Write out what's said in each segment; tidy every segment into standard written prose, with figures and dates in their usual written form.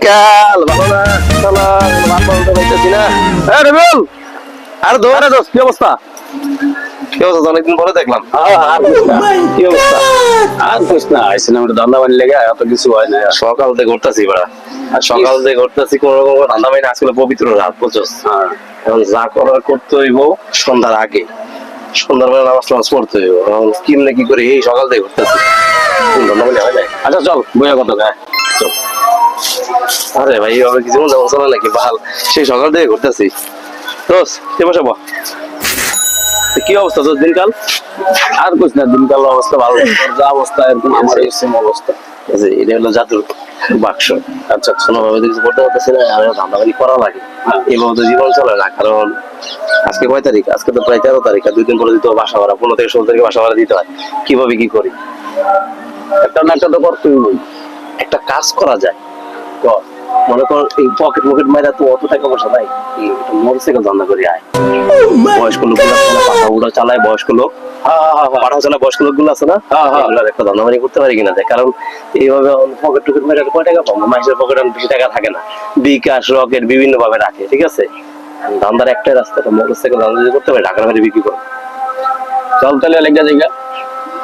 দিনকাল ভালো না, শালা বাপ বলতে পারতেছি না। হ্যাঁ রবিউল, আর দৌড়ে দোস্ত, কি অবস্থা? কি অবস্থা? অনেকদিন পরে দেখলাম। কি অবস্থা? আর কুছ না, আইছিলাম একটু ধান্দা বানি লেগে, এত কিছু হয় না। সকাল থেকে ঘুরতেছি বড়া, আর সকাল থেকে ঘুরতেছি কোন রকম ধান্দা পাই না। আজকে পবিত্র রাত, বুঝছস? এখন যা করার করতে হইব সন্ধ্যার আগে, সন্ধ্যার বেলা নামাজ টামাজ পড়তে হইব। এখন কিমনে কি করে এই সকাল থেকে ঘুরতেছি, ধান্দা পানি হয় নাই। আচ্ছা চল বইয়া কথা গায়ে চল। আরে ভাই এইভাবে কি জীবন যেমন চলে নাকি? ভাল, সেই সকাল থেকে ঘুরতেছি। দোষ কে বসে কি অবস্থা তোর দিনকাল? আর কুছ না, দিনকাল অবস্থা ভালো, তোর যা অবস্থা এরকম আমার এই সেম অবস্থা। এটা হলো জাদুর বাক্স। আচ্ছা আচ্ছা, কোনোভাবে কিছু করতে পারতেছি না, আর ধান্দাবাজি করা লাগে। এইভাবে তো জীবন চলে না। কারণ আজকে কয় তারিখ? আজকে তো প্রায় 13 তারিখ, আর 2 দিন পরে দিতে হবে বাসা ভাড়া। 15 থেকে 16 তারিখে বাসা ভাড়া দিতে হয়। কিভাবে কি করি? একটা না একটা তো করতেই হবে। একটা কাজ করা যায়। মনে কর এই পকেট মকেট মাইরা তো অত টাকা পয়সা নাই, মোটরসাইকেল ধান্দা করি আয়। বয়স্ক লোকগুলো পাঠা উড়া চালায়, বয়স্ক লোক পাঠা চালায়, বয়স্ক লোকগুলো আছে না, এগুলোর একটা ধান্দাবাজি করতে পারি কিনা দেখ। কারণ এইভাবে পকেট টকেট মেরে কয় টাকা পাবো? মাসের পকেটে বেশি টাকা থাকে না। বিকাশ রকেট বিভিন্ন ভাবে রাখে, ঠিক আছে? ধান্দার একটাই রাস্তা, মোটরসাইকেল ধান্দা যদি করতে পারি, ঢাকার বাইরে বিক্রি করো। চল তাহলে লেগে জায়গা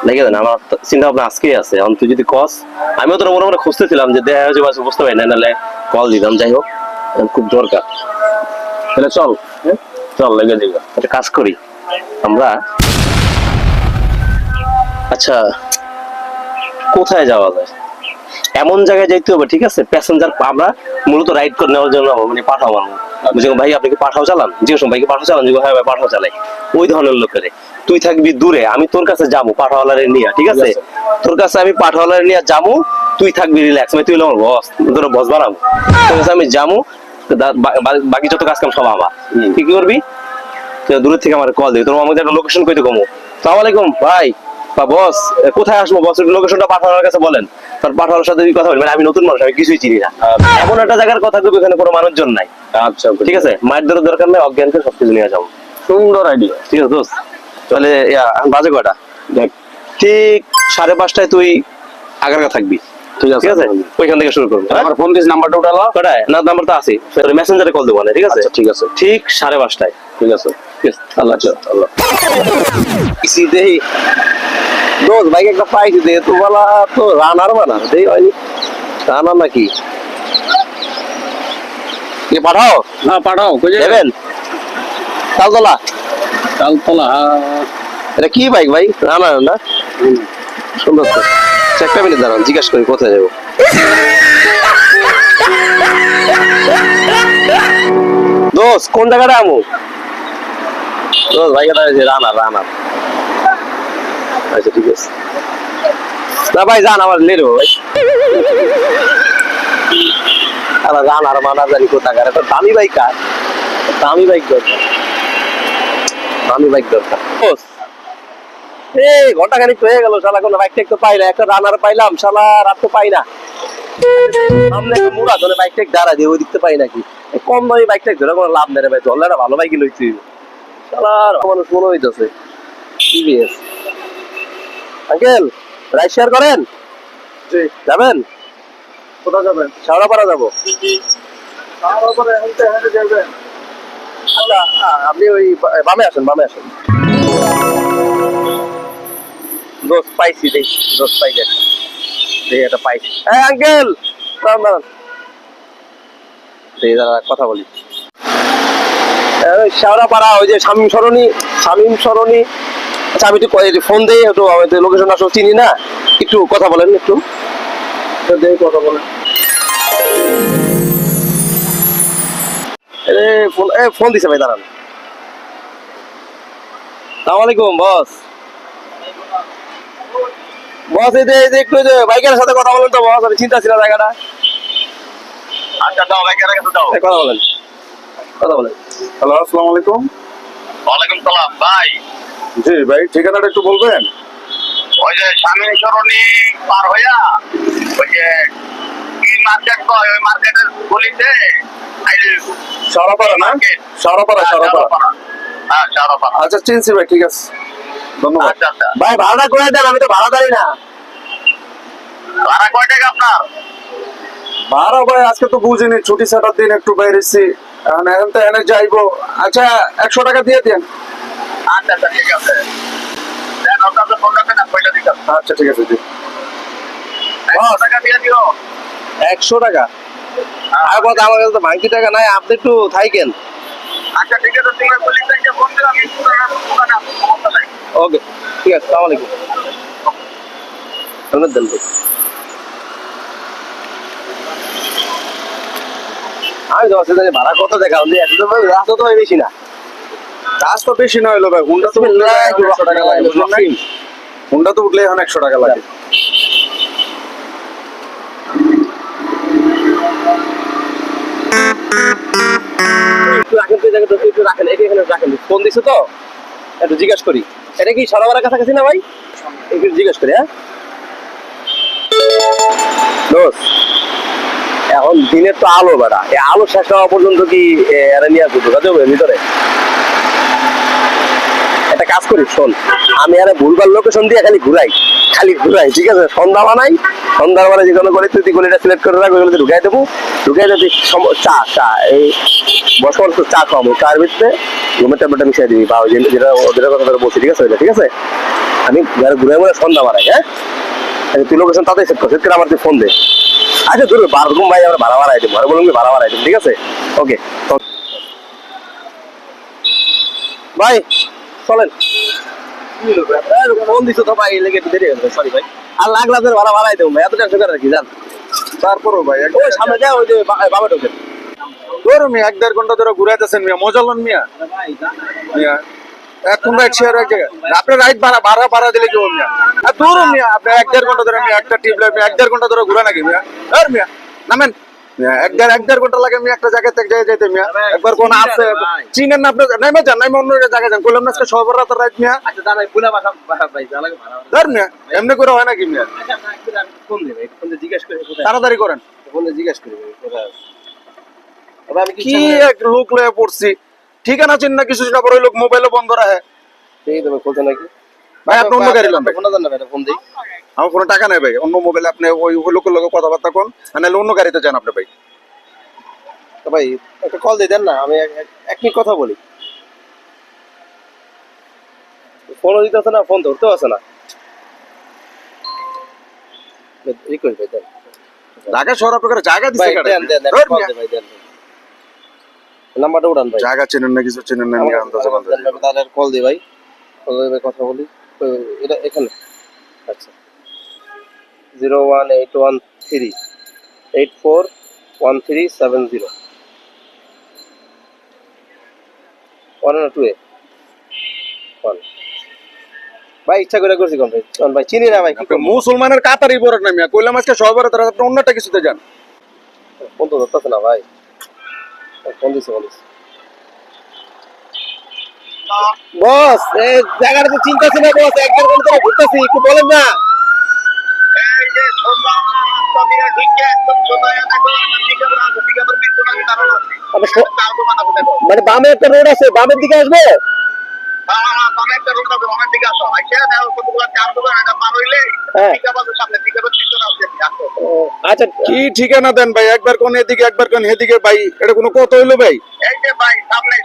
দেখে দেন, আমার চিন্তা ভাবনা আজকেই আছে। এখন তুই যদি কস, আমিও তোর মনে মনে খুঁজতেছিলাম যে দেখা হয়েছে বাস বুঝতে পারি না, নাহলে কল দিতাম। যাই হোক, খুব দরকার। তাহলে চল, চল লেগে জায়গা। একটা কাজ করি আমরা। আচ্ছা, কোথায় যাওয়া যায়? এমন জায়গায় যাইতে হবে, ঠিক আছে? প্যাসেঞ্জার আমরা মূলত রাইড করে নেওয়ার জন্য, মানে পাঠাও বানাবো। বুঝলেন ভাই, আপনি কি পাঠাও চালান? জিজ্ঞেস ভাইকে পাঠাও চালান? হ্যাঁ ভাই পাঠাও চালাই। ওই ধরনের লোকের তুই থাকবি দূরে, আমি তোর কাছে যাবো পাঠাওয়ালারে নিয়ে, ঠিক আছে? তোর কাছে আমি পাঠাওয়ালারে নিয়ে যাবো, তুই থাকবি রিল্যাক্স। মানে তুই আমার বস, তোর বস বানাবো। তোর কাছে আমি যাবো, বাকি যত কাজ কাম সব আমার। কি করবি? দূরের থেকে আমার কল দিবি, তোর আমাকে একটা লোকেশন কইতে কমো। সালাম আলাইকুম ভাই বা বস, কোথায় আসবো? বসের লোকেশনটা পাঠানোর কাছে বলেন। তার পাঠানোর সাথে কথা বলি, মানে আমি নতুন মানুষ, আমি কিছুই চিনি না। এমন একটা জায়গার কথা কইবো এখানে কোনো মানুষজন নাই। আচ্ছা ঠিক আছে, মায়ের ধরে দরকার নেই, অজ্ঞানকে সবকিছু নিয়ে যাবো। সুন্দর আইডিয়া। ঠিক আছে দোস্ত, তাহলে বাজে কয়টা? দেখ ঠিক 5:30 তুই আগারগা থাকবি। ঠিক আছে, ওইখান থেকে শুরু করবো। আমার ফোন দিস, নাম্বারটা উঠালো। কটায়? না, নাম্বার তো আছে, মেসেঞ্জারে কল দেবো না, ঠিক আছে? ঠিক আছে ঠিক 5:30। ঠিক আছে, আল্লাহ আল্লাহ। দোস্ত ভাই একটা পাইছি দে তো, বলা তো রানার বানা দেই হয়নি, রানার নাকি? পাঠাও হ্যাঁ পাঠাও। কই দেবেন? তালতলা। তালতলা, এটা কি বাইক ভাই? রানার না? সুন্দর তো। একটা মিনিট দাঁড়ান, জিজ্ঞাসা করি কোথায় যাবো। দোস্ত কোন জায়গাটা আমু? দোস্ত ভাই এটা রানার, রানার। আচ্ছা ঠিক আছে, না ভাই যান, আমার লেরো ভাই। রানার মানা জানি কোথাকার, একটা দামি বাইক। কার দামি বাইক দরকার? দামি বাইক দরকার। এই ঘন্টা খানিক হয়ে গেল, শালা কোনো বাইক টেক তো পাই না। একটা রানার পাইলাম, শালা রাত তো পাই না। সামনে একটা মুড়া ধরে বাইক টেক দাঁড়া দিয়ে ওই দিকতে পাই নাকি? কম দামি বাইক টেক ধরে কোনো লাভ নেই রে ভাই, ধরলে একটা ভালো বাইকই লইছি। শালার মানুষ মনে হইতেছে টিভিএস। আঙ্কেল রাইড শেয়ার করেন? জি। যাবেন? কোথায় যাবেন? শাওড়াপাড়া যাবো। শাওড়াপাড়া হেঁটে যাবেন? আচ্ছা, আপনি ওই বামে আসেন, বামে আসেন। দোস্ত পাইছি, দেখি দোস্ত পাই গেছে, দেখি এটা পাইছি। হ্যাঁ আঙ্কেল, দাঁড়ান দাঁড়ান, দেখি দাঁড়া কথা বলি। শাওড়াপাড়া, ওই যে শামীম সরণি, শামীম সরণি। আচ্ছা আমি একটু ফোন দিই, একটু আমি লোকেশন আসলে চিনি না, একটু কথা বলেন, একটু কথা বলেন। ফোন দিছে ভাই, দাঁড়ান। সালাম আলাইকুম বস। বস এই যে একটু বাইকের সাথে কথা বলেন তো বস, আমি চিন্তা ছিল জায়গাটা। আচ্ছা দাও, বাইকের কাছে দাও। কথা বলেন, কথা বলেন। হ্যালো, আসসালামু আলাইকুম। ওয়ালাইকুম সালাম ভাই। জি ভাই, ঠিকানাটা একটু বলবেন? ওই যে স্বামী সরণি পার হইয়া ওই যে কি মার্কেট কয়, ওই মার্কেটের গলিতে শাওড়াপাড়া না? শাওড়াপাড়া, শাওড়াপাড়া। হ্যাঁ শাওড়াপাড়া। আচ্ছা চিনছি ভাই, ঠিক আছে, ধন্যবাদ। আচ্ছা আচ্ছা, ভাই ভাড়াটা করে দেন, আমি তো ভাড়া দাঁড়ি না। ভাড়া কয় টাকা আপনার? ভাড়া ভাই আজকে তো বুঝিনি, ছুটি ছাটার দিন একটু বাইরেছি, এখন এখন তো এনে যাইবো। আচ্ছা 100 টাকা দিয়ে দেন। আচ্ছা আচ্ছা ঠিক আছে দেন ওর কাছে ফোন রাখেন না পয়সা দিতে আচ্ছা ঠিক আছে জি। 100 টাকা দিয়ে দিও 100 টাকা? আর বল, আমার কাছে তো ভাঙতি টাকা নাই, আপনি একটু থাকেন। আচ্ছা ঠিক আছে তুমি পুলিশ থেকে ফোন দিও আমি দোকানে আসবো সমস্যা নাই ওকে, ঠিক আছে, সালাম আলাইকুম। হেলমেট দেন ভাই। আমি তো ভাবছি ভাড়া কত টাকা আপনি রাস্তা তো বেশি না। কাজ তো বেশি না হলো ভাই, হুন্ডা তো উঠলে 100 টাকা লাগে, বুঝলেন নাই? হুন্ডা তো উঠলে এখন 100 টাকা লাগে। একটু রাখেন তো, জায়গাটা একটু রাখেন, এটা এখানে রাখেন। ফোন দিছো তো, একটু জিজ্ঞেস করি। এটা কি সরাবারের কাছাকাছি না ভাই? একটু জিজ্ঞেস করি। হ্যাঁ দোস্ত, এখন দিনের তো আলো বেড়া, এই আলো শেষ হওয়া পর্যন্ত কি এরা নিয়ে আসবো ঢোকা যাবে ভিতরে? একটা কাজ করি, শোন, আমি আরে ভুলবার লোকেশন দিয়ে খালি ঘুরাই, ঠিক আছে? সন্ধ্যা বানাই, সন্ধ্যার বেলা যে কোনো গলি তুই গলিটা সিলেক্ট করে রাখবো, ওগুলোতে ঢুকাই দেবো। ঢুকাই যদি চা এই বর্ষমান তো চা খাওয়াবো, চার ভিতরে ঘুমের ট্যাবলেটটা মিশিয়ে দিবি, বা যেটা ওদের কথা ধরে বলছি, ঠিক আছে? ঠিক আছে, আমি ঘুরে ঘুরে সন্ধ্যা বানাই। হ্যাঁ তুই লোকেশন তাতেই সেট করে আমার তুই ফোন দে। আচ্ছা ধরো বারগুম ভাই, আমরা ভাড়া বাড়াই দেবো, বলুন ভাড়া বাড়াই দেবো, ঠিক আছে? ওকে ভাই, চলেন। ফোন দিছো তো ভাই, লেগে একটু দেরি হয়ে সরি ভাই। আর লাগলাদের ভাড়া বাড়াই দেবো ভাই, এত টাকা করে রাখি যান। তারপরও ভাই ওই সামনে যায়, ওই যে বাবা ঢোকে। ধরো মিয়া 1-1.5 ঘন্টা ধরে ঘুরাইতেছেন মিয়া, মজা লন মিয়া। মিয়া এখন রাইট শেয়ার এক জায়গায় আপনি রাইট ভাড়া দিলে কি হবে মিয়া? আর ধরো মিয়া আপনি 1-1.5 ঘন্টা ধরে মিয়া একটা টিপ মিয়া 1-1.5 ঘন্টা ধরে ঘুরা নাকি মিয়া? আর মিয়া নামেন মিয়া, 1-1.5 ঘন্টা লাগে মিয়া একটা জায়গা থেকে জায়গায় যেতে মিয়া। একবার কোন আছে চিনেন না আপনি, নামে যান, নামে অন্য জায়গায় যান। কইলাম না আজকে সবার রাত রাইট মিয়া। আচ্ছা দাঁড়াই, পুলা বাসা ভাই জানাকে ভাড়া। ধর মিয়া এমনি করে হয় নাকি মিয়া? আচ্ছা ফোন দে ভাই, ফোন দিয়ে জিজ্ঞেস করে কোথায়। তাড়াতাড়ি করেন। ফোন দিয়ে জিজ্ঞেস করি ভাই কোথায় আছে। তবে আমি কি এক লোক লয়ে পড়ছি, ঠিকানা চিন না কিছু না, পরে ওই লোক মোবাইলও বন্ধ রাখে। ঠিক আছে ভাই, খুলতে নাকি ভাই আপনি অন্য গাড়ি লন ভাই, ফোন দেন না ভাই, ফোন দিই। আমার ফোনে টাকা নেই ভাই, অন্য মোবাইলে আপনি ওই লোকের লোক কথাবার্তা কোন, নাহলে অন্য গাড়িতে যান আপনি ভাই। তো ভাই একটা কল দিয়ে দেন না, আমি এক মিনিট কথা বলি। ফোনও দিতে আছে না, ফোন ধরতেও আছে না। রিকোয়েস্ট ভাই দেন। ঢাকা শহর আপনার জায়গা দিছে ভাই কাটে। দেন দেন ধর কল মিয়া। দে ভাই, দেন নাম্বারটা উড়ান ভাই। জায়গা চেনেন না কিছু চেনেন না নিয়ে আন্দাজে বান্দাজে। তাহলে কল দিই ভাই, কল দিয়ে কথা বলি। তো এটা এখানে আচ্ছা 01813841370 1 না 2 এ 1 ভাই ইচ্ছা করে করছি কোন ভাই? কোন ভাই চিনি না ভাই, কি আপনি মুসলমানের কাতারই বড় না মিয়া, কইলাম আজকে সবার তারা আপনি অন্যটা কিছুতে যান। ফোন তো ধরতেছে না ভাই। ফোন দিছে বস, এই জায়গাটা তো চিন্তাছি না বস, একজন কোন ধরে ঘুরতেছি, একটু বলেন না। এই যে সোজা রাস্তা দিয়ে ঢুকে একদম সোজা দেখো টিকাপুর আছে টিকাপুর পিছনে আমি দাঁড়ানো আছি তার দোকান আছে দেখো মানে বামে একটা রোড আছে, বামের দিকে আসবে। হ্যাঁ বামে একটা রোড আছে বামের দিকে আসো আইসা দেখো কতগুলো চার দোকান এটা পার হইলে হ্যাঁ। টিকাপুরের সামনে টিকাপুর পিছনে আছে আসো আচ্ছা কি ঠিকানা দেন ভাই, একবার কোন এদিকে একবার কোন এদিকে ভাই, এটা কোনো কত হইলো ভাই? এই যে ভাই সামনে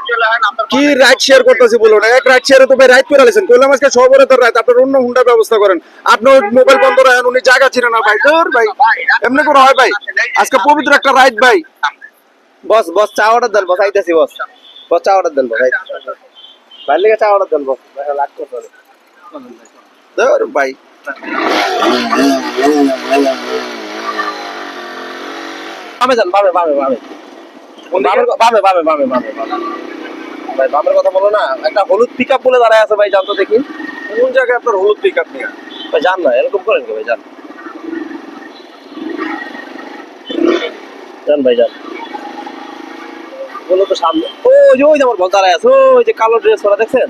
চলে হয় নাম্বার কি রাইট শেয়ার করতেছি বলুন, এক রাইট শেয়ারে তো ভাই রাইট করে আলেছেন। কইলাম আজকে সবরে তো রাইট, আপনার অন্য হুন্ডা ব্যবস্থা করেন। আপনি মোবাইল বন্ধ রাখেন, উনি জায়গা চিনে না ভাই। ধর ভাই এমনি করে হয় ভাই? আজকে পবিত্র একটা রাইট ভাই। বস, বস চা অর্ডার দেন, বস আইতাছি বস। বস চা অর্ডার দেন, বস ভাই লেগে চা অর্ডার দেন বস, লাগ করতে হবে। ধর ভাই বামে যান, বামে বামে বামে বামে বামে বামে বামে ভাই, বামের কথা বলো না। একটা হলুদ পিকআপ বলে দাঁড়ায় আছে ভাই, জানতো দেখি। কোন জায়গায় আপনার হলুদ পিকআপ নিয়ে? ভাই যান না, এরকম করেন কি ভাই, যান যান ভাই যান। বলো তো সামনে, ওই যে আমার বস দাঁড়ায় আছে, ওই যে কালো ড্রেস পরা দেখছেন,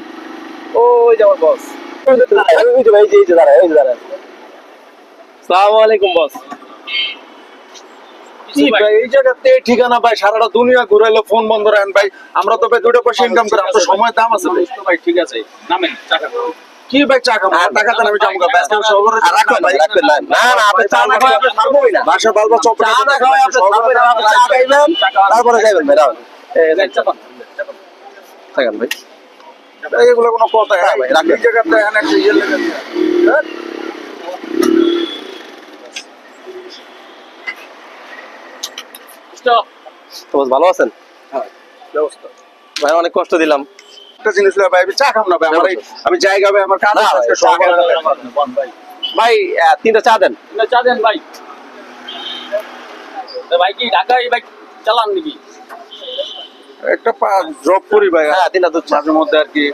ওই যে আমার বস। ওই যে ভাই, এই যে দাঁড়ায়, এই যে দাঁড়ায়। আসসালামু আলাইকুম বস। কি ভাই এই জায়গাতে ঠিকানা ভাই, সারাটা দুনিয়া ঘুরাইলো ফোন বন্ধ রাখেন ভাই। আমরা তো ভাই 2 পয়সা ইনকাম করি, আপনার সময় দাম আছে ভাই। ভাই ঠিক আছে নামেন টাকা। কি ভাই চা খাবো টাকা দেন আমি যাবো ব্যস্ত সবার রাখবেন ভাই রাখবেন না না আপনি চা না খাওয়া আপনি ছাড়বোই না বাসা বালবা চপ চা না খাওয়া আপনি ছাড়বেন না আপনি চা খাইবেন তারপরে যাবেন ভাই রাখুন থাকেন ভাই এগুলো কোনো কথা ভাই রাখবেন জায়গাতে এখানে একটা ইয়ে লেগে তো ভালো আছেন ব্যবস্থা ভাই অনেক কষ্ট দিলাম একটা জিনিস ভাই আমি চা খাম না ভাই আমার আমি জায়গা ভাই আমার কাজ আছে সব ভাই 3টা চা দেন চা দেন ভাই ভাই কি ঢাকায় ভাই চালান নাকি একটা জব করি ভাই হ্যাঁ 3টা দুধ চা মাঝে মধ্যে আর কি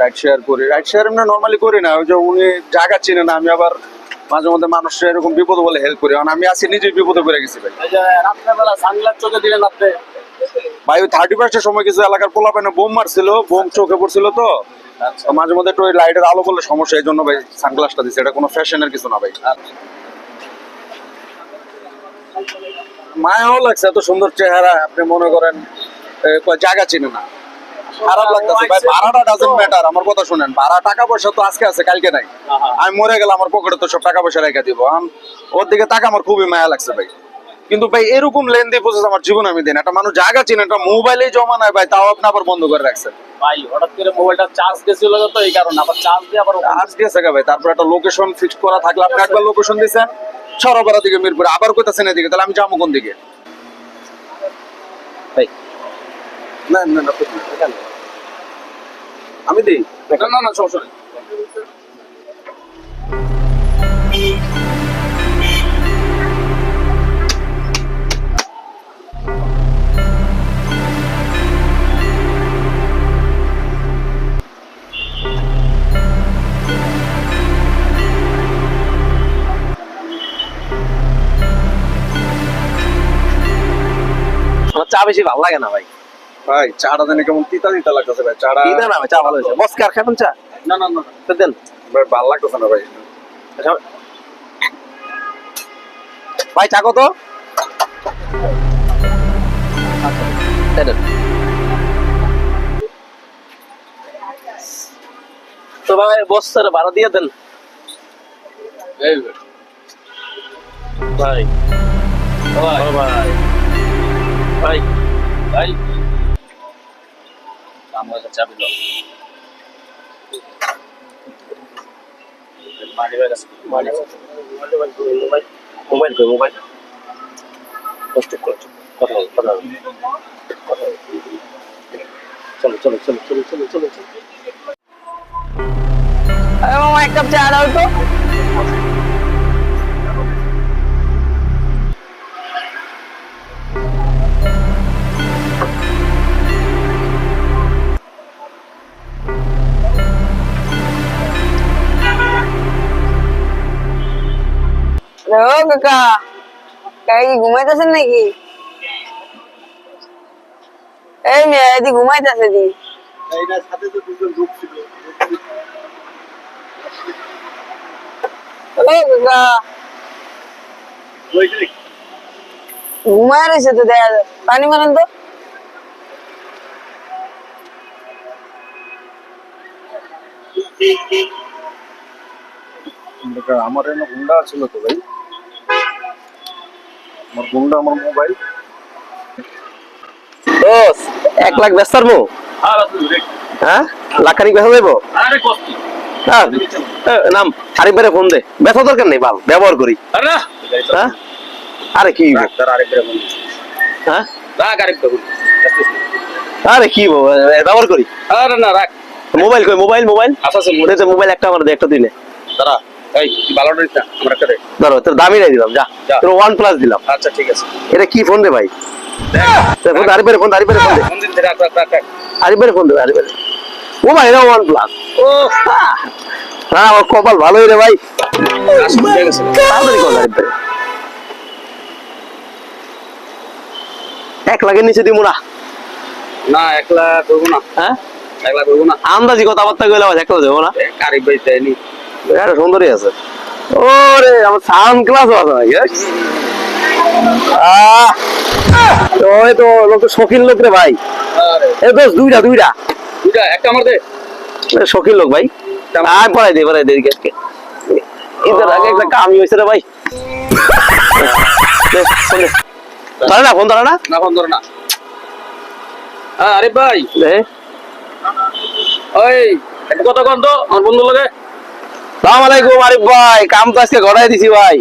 রাইড শেয়ার করি রাইড শেয়ার আমরা নরমালি করি না ওই যে উনি জায়গা চিনে না আমি আবার মাঝে মধ্যে মানুষের এরকম বিপদ বলে হেল্প করি কারণ আমি আজকে নিজেই বিপদে পড়ে গেছি ভাই এই যে রাত্রেবেলা সানগ্লাস চোখে দিলেন আপনি ভাই ওই 31 সময় কিছু এলাকার পোলাপানে বোম মারছিল বোম চোখে পড়ছিল তো তো মাঝে মধ্যে একটু ওই লাইটের আলো করলে সমস্যা এই জন্য ভাই সানগ্লাসটা দিচ্ছে এটা কোনো ফ্যাশনের কিছু না ভাই মায়াও লাগছে এত সুন্দর চেহারা আপনি মনে করেন জায়গা চিনে না খারাপ লাগতেছে ভাই ভাড়াটা ডাজন্ট ম্যাটার আমার কথা শুনেন ভাড়া টাকা পয়সা তো আজকে আছে কালকে নাই আমি মরে গেলে আমার পকেটে তো সব টাকা পয়সা রেখে দিব ওর দিকে টাকা আমার খুবই মায়া লাগছে ভাই কিন্তু ভাই এরকম লেন্দি প্রসেস আমার জীবনে আমি দিন একটা মানুষ জায়গা চিনে একটা মোবাইলেই জমা নাই ভাই তাও আপনি আবার বন্ধ করে রাখছেন ভাই হঠাৎ করে মোবাইলটা চার্জ দিয়েছিল তো এই কারণে আবার চার্জ দিয়ে আবার আজ দিয়েছে ভাই তারপর একটা লোকেশন ফিক্স করা থাকলে আপনি একবার লোকেশন দিয়েছেন সরবরা দিকে মিরপুরে আবার কোথাছেন এদিকে তাহলে আমি যাবো কোন দিকে ভাই না না না আমি দিই না না সমস্যা নেই আমার চা বেশি ভালো লাগে না ভাই ভাই চাটা জানি কেমন তিতা তিতা লাগতেছে ভাই চাটা কি দেন ভাই চা ভালো হয়েছে মস্কার খাবেন চা না না না তো দেন ভাই ভালো লাগতেছে না ভাই ভাই চা কত দেন। তো ভাই বস্তার ভাড়া দিয়ে দেন এই ভাই ভাই ভাই ভাই ভাই আমার কাছে চাবি দাও মানি ভাই কাছে মানি মোবাইল মোবাইল কই মোবাইল কষ্ট করছো কথা বল কথা বল চলো চলো চলো চলো চলো চলো চলো আরে মামা এক কাপ চা দাও তো ও কাকা কাকা কি ঘুমাইতেছেন নাকি এই মেয়ে এদি ঘুমাইতেছে দি ও কাকা ঘুমায় রয়েছে তো দেখা যায় পানি মানেন তো আমার এনে গুন্ডা ছিল তো ভাই আমার গুন্ডা আমার মোবাইল দোস 1 লাখ বেচ পারবো হ্যাঁ লাখানি বেচা যাবো আরে কস্তি হ্যাঁ নাম আরেকবারে ফোন দে বেচা দরকার নেই বাল ব্যবহার করি আরে না হ্যাঁ আরে কি ডাক্তার আরেকবার বল হ্যাঁ রাখ আরেকবার বল আরে কি ব্যবহার করি আরে না রাখ মোবাইল কই মোবাইল মোবাইল আচ্ছা আচ্ছা ওরে তো মোবাইল একটা আমার দে একটা দিলে দাঁড়া এই কি ভালো নিস না আমরা একটা দে ধরো তোর দামি নাই দিলাম যা যা। তোর OnePlus দিলাম আচ্ছা ঠিক আছে এটা কি ফোন রে ভাই তোর ফোন আরেকবারে ফোন দে কোন দিন রাখ রাখ রাখ আরেকবারে ফোন দে আরেকবারে ও ভাই এটা OnePlus ও না আমার কপাল ভালোই রে ভাই আসলে হয়ে গেছে তাড়াতাড়ি কর আরেকবারে 1 লাখের নিচে দিমু না না একলা করবো না হ্যাঁ একলা করবো না আন্দাজি কথাবার্তা কইলে আবার একটা দেবো না আরেক ভাই দেয়নি এটা সুন্দরই আছে ওরে আমার সাউন্ড ক্লাস আছে ভাই ওই তো লোক তো শৌখিন লোক রে ভাই আরে এ দোষ দুইটা দুইটা একটা আমার দে শৌখিন লোক ভাই পড়াই দে আজকে ঈদের আগে একটা কামি হয়েছে রে ভাই ধরে না ফোন ধরে না না ফোন ধরে না। আরে ভাই দে ওই একটা কথা কন তো আমার বন্ধু লাগে। সালাম আলাইকুম আরিফ ভাই, কাম তো আজকে ঘটাই দিছি ভাই।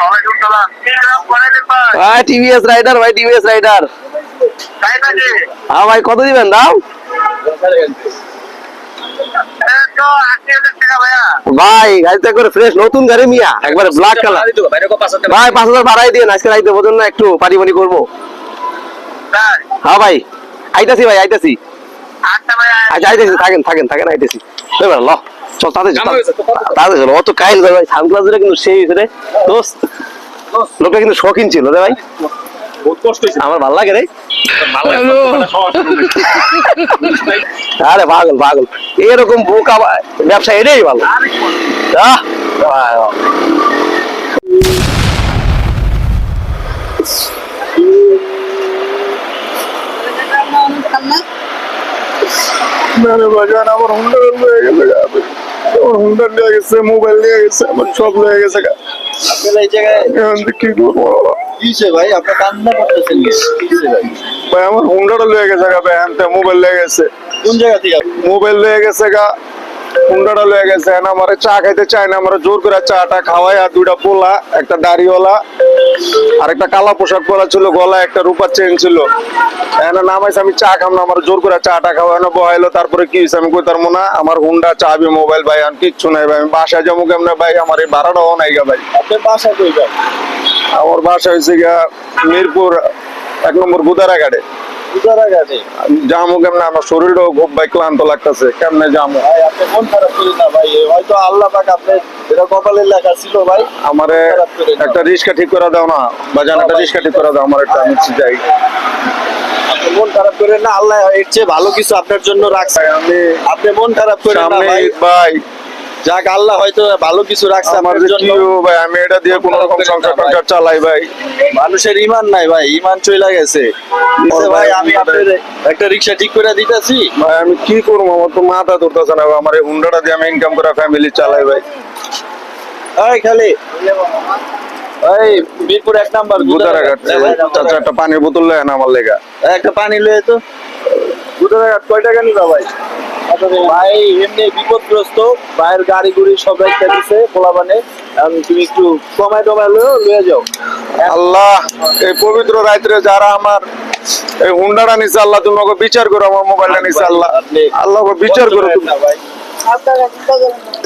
ওয়ালাইকুম সালাম। কি নাম করাইলেন ভাই? ভাই টিভিএস রাইডার তাই নাকি? হ্যাঁ ভাই, কত দিবেন দাম? এই তো 80,000 টাকা ভাইয়া। ভাই গাড়িটা করে ফ্রেশ নতুন গাড়ি মিয়া, একবারে ব্ল্যাক কালার। বাইরে কো 5,000 টাকা। ভাই 5,000 বাড়াই দিন, আজকে রাইতে বোঝেন না, একটু পানি করবো। তাই? হ্যাঁ ভাই আইতাছি ভাই, আইতাছি। আচ্ছা ভাইয়া। আচ্ছা আইতাছি, থাকেন আইতাছি। এবার ল চল তাদের কাম হয়েছে তো, কত? তাদের চলো, অত কাইল ভাই সানগ্লাসটা কিন্তু সেই হয়েছে রে দোস্ত। লোকটা কিন্তু শৌখিন ছিল রে ভাই, বহুত কষ্ট হইছে। আমার ভালো লাগে রে। ভালো একটা শহর শুরু হইছে। আরে পাগল এরকম বোকা ব্যবসা এটাই ভালো। আহ, ভাই, না রে বাজান, আমার হুন্ডা লয়ে গেছে গা। আমার হুন্ডা নিয়ে গেছে, মোবাইল নিয়ে গেছে, আমার সব লয়ে গেছে গা। আপনারা এই জায়গায় এখন কি করবো? কিসে ভাই আপনি কান্না করতেছেন কিসে ভাই? ভাই আমার হুন্ডাটা লয়ে গেছে গা ভাই, আনতে মোবাইল লয়ে গেছে, কোন জায়গা থেকে আপনি? মোবাইল লয়ে গেছে গা, হুন্ডাটা লয়ে গেছে। এখন আমার চা খাইতে চায় না, আমার জোর করে চাটা খাওয়াই। আর দুইটা পোলা, একটা দাড়িওয়ালা আর একটা কালা পোশাক পরা ছিল, গলায় একটা রূপার চেন ছিল। এখন নামাইছে, আমি চা খাম না, আমার জোর করে চাটা খাওয়ানো বহাইলো। তারপরে কি হয়েছে আমি কইতার না, আমার হুন্ডা চাবি মোবাইল ভাই আর কিচ্ছু নাই ভাই। আমি বাসায় যাবো কেমনে ভাই? আমার এই ভাড়াটাও নাই গা ভাই। আপনার বাসা কই ভাই? আমার বাসা হয়েছে গিয়া মিরপুর 1 নম্বর গুদারাঘাটে। উদারাঘাটে। যামো কেমনে? আমার শরীরটাও খুব ভাই ক্লান্ত লাগতেছে, কেমনে যামো? ভাই আপনি মন খারাপ করেন না ভাই, হয়তো আল্লাহ পাক আপনার এটা কপালের লেখা ছিল ভাই। আমারে একটা রিক্সা ঠিক করে দাও না বাজান, একটা রিক্সা ঠিক করে দাও আমার, একটা আমি যাই। আপনি মন খারাপ করেন না, আল্লাহ এর চেয়ে ভালো কিছু আপনার জন্য রাখছে। আপনি মন খারাপ করেন না সামনে ভাই, ঈদ ভাই, যাক আল্লাহ হয়তো ভালো কিছু রাখছে আমার আপনার যে জন্য। কি হবো ভাই, আমি এটা দিয়ে কোন রকম সংসার টংসার চালাই ভাই। মানুষের ইমান নাই ভাই, ইমান চলে গেছে। ভাই আমি আপনার একটা রিক্সা ঠিক করে দিতেছি। ভাই আমি কি করবো? আমার তো মাথা ধরতেছে না ভাই, আমার এই হুন্ডাটা দিয়ে আমি ইনকাম করে ফ্যামিলি চালাই ভাই। এই খালি এই মিরপুর 1 নাম্বার গুদারাঘাট, চাচা একটা পানির বোতল লয় না আমার লেগা। একটা পানি লয়ে তো। গুদারাঘাট কয় টাকা নিবা ভাই? ভাই এমনি বিপদগ্রস্ত, বাইরের গাড়ি গুড়ি সব একটা দিছে পোলাবানে, তুমি একটু কমায় টমায় লয়ে যাও। আল্লাহ এই পবিত্র রাত্রে যারা আমার এই হুন্ডাটা নিছে, আল্লাহ তুমি ওকে বিচার করো। আমার মোবাইলটা নিছে, আল্লাহ আল্লাহ ওকে বিচার করো তুমি। না ভাই,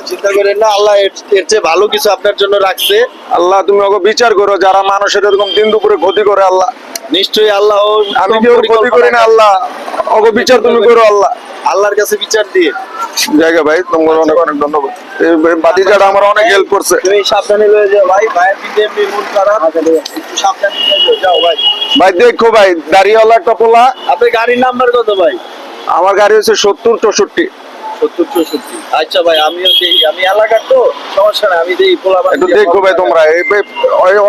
চিন্তা করেন না, আল্লাহ এর চেয়ে ভালো কিছু আপনার জন্য রাখছে। আল্লাহ তুমি ওকে বিচার করো, যারা মানুষের এরকম দিন দুপুরে ক্ষতি করে। আল্লাহ নিশ্চয়ই আল্লাহ আমি কেউ ক্ষতি করি না, আল্লাহ ওকে বিচার তুমি করো। আল্লাহ আল্লাহর কাছে বিচার দিয়ে জায়গা ভাই, তোমার অনেক অনেক ধন্যবাদ। এই বাতিজাটা আমার অনেক হেল্প করছে তুমি সাবধানে লয়ে যাও ভাই। ভাইয়ের দিকে এমনি মন খারাপ, একটু সাবধানে নিয়ে যাও ভাই। ভাই। দেখো ভাই, দাঁড়িয়েওয়ালা একটা পোলা। আপনার গাড়ির নাম্বার কত ভাই? আমার গাড়ি হচ্ছে 70-64। 70-64। আচ্ছা ভাই, আমিও দেই, আমি এলাকার তো, সমস্যা না, আমি দেই পোলাপান একটু দিয়ে দেখো ভাই তোমরা,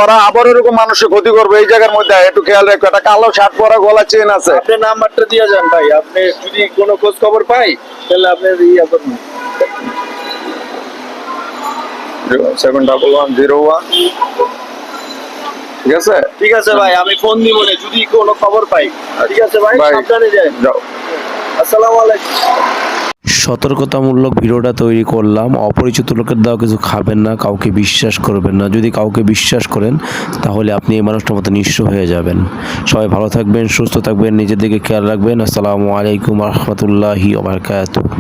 ওরা আবার এরকম মানুষের ক্ষতি করবে এই জায়গার মধ্যে, একটু খেয়াল রাখো। একটা কালো শার্ট পরা, গলা চেন আছে। আপনার নাম্বারটা দিয়ে যান ভাই, আপনি যদি কোনো খোঁজ খবর পাই তাহলে আপনি ইয়া করুন। 71101। ঠিক আছে ঠিক আছে ভাই, আমি ফোন দিব না যদি কোনো খবর পাই। ঠিক আছে ভাই, ভাই, সাবধানে যান। যাও। আসসালামু আলাইকুম। সতর্কতামূলক ভিডিওটা তৈরি করলাম। অপরিচিত লোকের দেওয়া কিছু খাবেন না, কাউকে বিশ্বাস করবেন না। যদি কাউকে বিশ্বাস করেন তাহলে আপনি এই মানুষটার মতো নিঃস্ব হয়ে যাবেন। সবাই ভালো থাকবেন, সুস্থ থাকবেন, নিজের দিকে খেয়াল রাখবেন। আসসালামু আলাইকুম রহমতুল্লাহি ওয়া বারাকাতুহু।